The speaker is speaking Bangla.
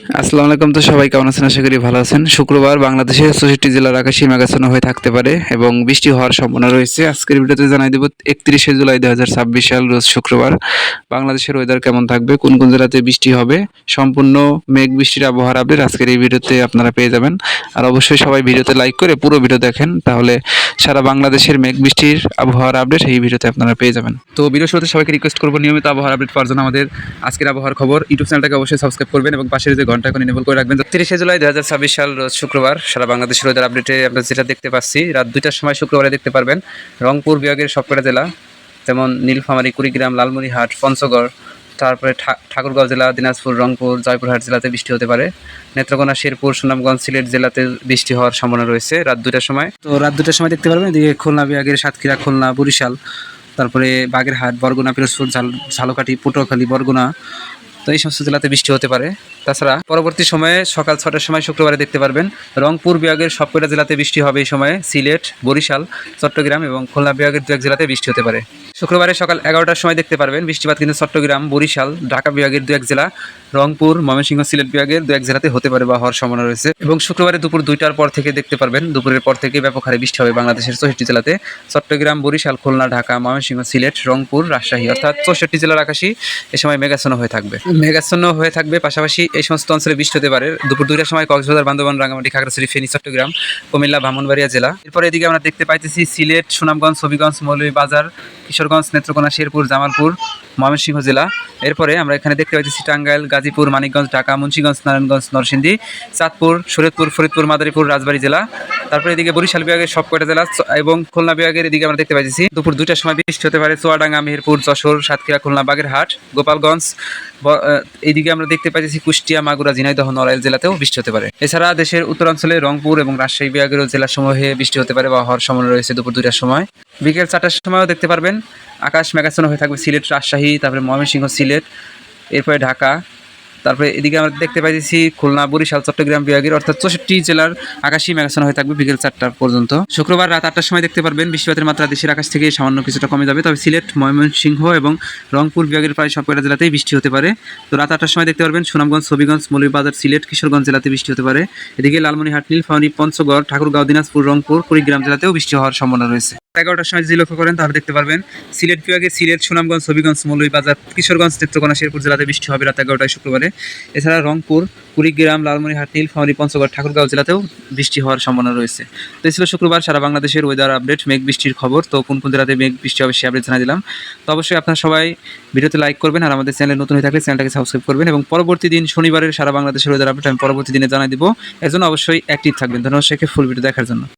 আসসালামু আলাইকুম। তো সবাই কেমন আছেন? আশা করি ভালো আছেন। শুক্রবার বাংলাদেশের ৬৪ জেলার আকাশে মেঘাচ্ছন্ন হয়ে থাকতে পারে এবং বৃষ্টি হওয়ার সম্ভাবনা রয়েছে। আজকের ভিডিওতে জানাই দেব ৩১শে জুলাই ২০২৬ সাল রোজ শুক্রবার বাংলাদেশের ওয়েদার কেমন থাকবে, কোন কোন জেলাতে বৃষ্টি হবে, সম্পূর্ণ মেঘ বৃষ্টির আবহাওয়ার আপডেট আজকের এই ভিডিওতে আপনারা পেয়ে যাবেন। আর অবশ্যই সবাই ভিডিওতে লাইক করে পুরো ভিডিও দেখেন, তাহলে সারা বাংলাদেশের মেঘ বৃষ্টির আবহাওয়ার আপডেট এই ভিডিওতে আপনারা পেয়ে যাবেন। তো ভিডিও শুরুতে সবাইকে রিকোয়েস্ট করবো নিয়মিত আবহাওয়ার আপডেট পাওয়ার জন্য আমাদের আজকের আবহাওয়ার খবর ইউটিউব চ্যানেলটাকে অবশ্যই সাবস্ক্রাইব করবেন এবং পাশের যে ঘন্টা এখন এনেবল করে রাখবেন। ৩০শে জুলাই ২০২৬ সাল রোজ শুক্রবার সারা বাংলাদেশের ওয়েদার আপডেটে আমরা যেটা দেখতে পাচ্ছি, রাত ২টার সময় শুক্রবারে দেখতে পারবেন রংপুর বিভাগের সবকটা জেলা যেমন নীলফামারী, কুড়িগ্রাম, লালমনিরহাট, পঞ্চগড়, তারপরে ঠাকুরগাঁও জেলা, দিনাজপুর, রংপুর, জয়পুরহাট জেলাতে বৃষ্টি হতে পারে। নেত্রকোনা, শেরপুর, সুনামগঞ্জ, সিলেট জেলাতে বৃষ্টি হওয়ার সম্ভাবনা রয়েছে রাত ২টার সময়। তো রাত ২টার সময় দেখতে পারবেন এদিকে খুলনা বিভাগের সাতক্ষীরা, খুলনা, বরিশাল, তারপরে বাগেরহাট, বরগুনা, পিরোজপুর, ঝালকাঠি, পটুয়াখালী, বরগুনা, তো এই সমস্ত জেলাতে বৃষ্টি হতে পারে। তাছাড়া পরবর্তী সময়ে সকাল ৬টার সময় শুক্রবারে দেখতে পারবেন রংপুর বিভাগের সবকটা জেলাতে বৃষ্টি হবে এই সময়ে। সিলেট, বরিশাল, চট্টগ্রাম এবং খুলনা বিভাগের দু এক জেলাতে বৃষ্টি হতে পারে। শুক্রবারে সকাল ১১টার সময় দেখতে পারবেন বৃষ্টিপাত কিন্তু চট্টগ্রাম, বরিশাল, ঢাকা বিভাগের দু এক জেলা, রংপুর, ময়মনসিংহ, সিলেট বিভাগের দু এক জেলাতে হতে পারে বা হওয়ার সম্ভাবনা রয়েছে। এবং শুক্রবারে দুপুর ২টার পর থেকে দেখতে পারবেন দুপুরের পর থেকে ব্যাপক হারে বৃষ্টি হবে বাংলাদেশের ৬৪ জেলাতে। চট্টগ্রাম, বরিশাল, খুলনা, ঢাকা, ময়মনসিংহ, সিলেট, রংপুর, রাজশাহী অর্থাৎ ৬৪ জেলার আকাশই এ সময় মেঘাচ্ছন্ন হয়ে থাকবে। পাশাপাশি এই সমস্ত অঞ্চলে বৃষ্টি হতে পারে দুপুর ২টার সময় কক্সবাজার, বান্দরবান, রাঙ্গামাটি, খাগড়াছড়ি, ফেনী, চট্টগ্রাম, কুমিল্লা, ব্রাহ্মণবাড়িয়া জেলা। এরপরে এদিকে আমরা দেখতে পাইতেছি সিলেট, সুনামগঞ্জ, হবিগঞ্জ, মৌলভীবাজার, কিশোরগঞ্জ, নেত্রকোনা, শেরপুর, জামালপুর, ময়মনসিংহ জেলা। এরপরে আমরা এখানে দেখতে পাইতেছি টাঙ্গাইল, গাজীপুর, মানিকগঞ্জ, ঢাকা, মুন্সিগঞ্জ, নারায়ণগঞ্জ, নরসিংদী, চাঁদপুর, শরীয়তপুর, ফরিদপুর, মাদারীপুর, রাজবাড়ী জেলা। তারপরে এদিকে বরিশাল বিভাগের সবকটা জেলা এবং খুলনা বিভাগের এদিকে আমরা দেখতে পাইতেছি দুপুর ২টার সময় বৃষ্টি হতে পারে চুয়াডাঙ্গা, মেহেরপুর, যশোর, সাতক্ষীরা, খুলনা, বাগেরহাট, গোপালগঞ্জ। এইদিকে আমরা দেখতে পাইতেছি কুষ্টিয়া, মাগুরা, ঝিনাইদহ, নড়াইল জেলাতেও বৃষ্টি হতে পারে। এছাড়া দেশের উত্তরাঞ্চলে রংপুর এবং রাজশাহী বিভাগের জেলাসমূহে বৃষ্টি হতে পারে বা হওয়ার সম্ভাবনা রয়েছে দুপুর ২টার সময়। বিকেল ৪টার সময়ও দেখতে পারবেন আকাশ মেঘাচ্ছন্ন হয়ে থাকবে সিলেট, রাজশাহী, তারপরে ময়মনসিংহ, সিলেট, এরপরে ঢাকা। তারপরে এদিকে আমরা দেখতে পাইতেছি খুলনা, বরিশাল, চট্টগ্রাম বিভাগের অর্থাৎ ৬৪ জেলার আকাশই মেঘাচ্ছন্ন হয়ে থাকবে বিকেল ৪টা পর্যন্ত। শুক্রবার রাত ৮টার সময় দেখতে পারবেন বৃষ্টিপাতের মাত্রা দেশের আকাশ থেকে সামান্য কিছুটা কমে যাবে, তবে সিলেট, ময়মনসিংহ এবং রংপুর বিভাগের প্রায় সবকটা জেলাতেই বৃষ্টি হতে পারে। তো রাত ৮টার সময় দেখতে পারবেন সুনামগঞ্জ, হবিগঞ্জ, মৌলভীবাজার, সিলেট, কিশোরগঞ্জ জেলাতে বৃষ্টি হতে পারে। এদিকে লালমনিরহাট, নীলফামারী, পঞ্চগড়, ঠাকুরগাঁও, দিনাজপুর, রংপুর, কুড়িগ্রাম জেলাতেও বৃষ্টি হওয়ার সম্ভাবনা রয়েছে। ১১টার সময় যদি লক্ষ্য করেন তাহলে দেখতে পারবেন সিলেট বিভাগে সিলেট, সুনামগঞ্জ, হবিগঞ্জ, মৌলভীবাজার, কিশোরগঞ্জ, নেত্রকোনা, শেরপুর জেলাতে বৃষ্টি হবে রাত ১১টায় শুক্রবারে। এছাড়া রংপুর, কুড়িগ্রাম, লালমনিরহাট, নীলফামারী, পঞ্চগড়, ঠাকুরগাঁও জেলাতেও বৃষ্টি হওয়ার সম্ভাবনা রয়েছে। তো এই ছিল শুক্রবার সারা বাংলাদেশের ওয়েদার আপডেট, মেঘ বৃষ্টির খবর। তো কোন কোন জেলাতে মেঘ বৃষ্টি হবে সে আপডেট জানিয়ে দিলাম। তো অবশ্যই আপনারা সবাই ভিডিওতে লাইক করবেন আর আমাদের চ্যানেলে নতুন হয়ে থাকলে চ্যানেলটাকে সাবস্ক্রাইব করবেন এবং পরবর্তী দিন শনিবারের সারা বাংলাদেশের ওয়েদার আপডেট আমি পরবর্তী দিনে জানাই দিব। এর জন্য অবশ্যই অ্যাক্টিভ থাকবেন। ধন্যবাদ সবাইকে ফুল ভিডিও দেখার জন্য।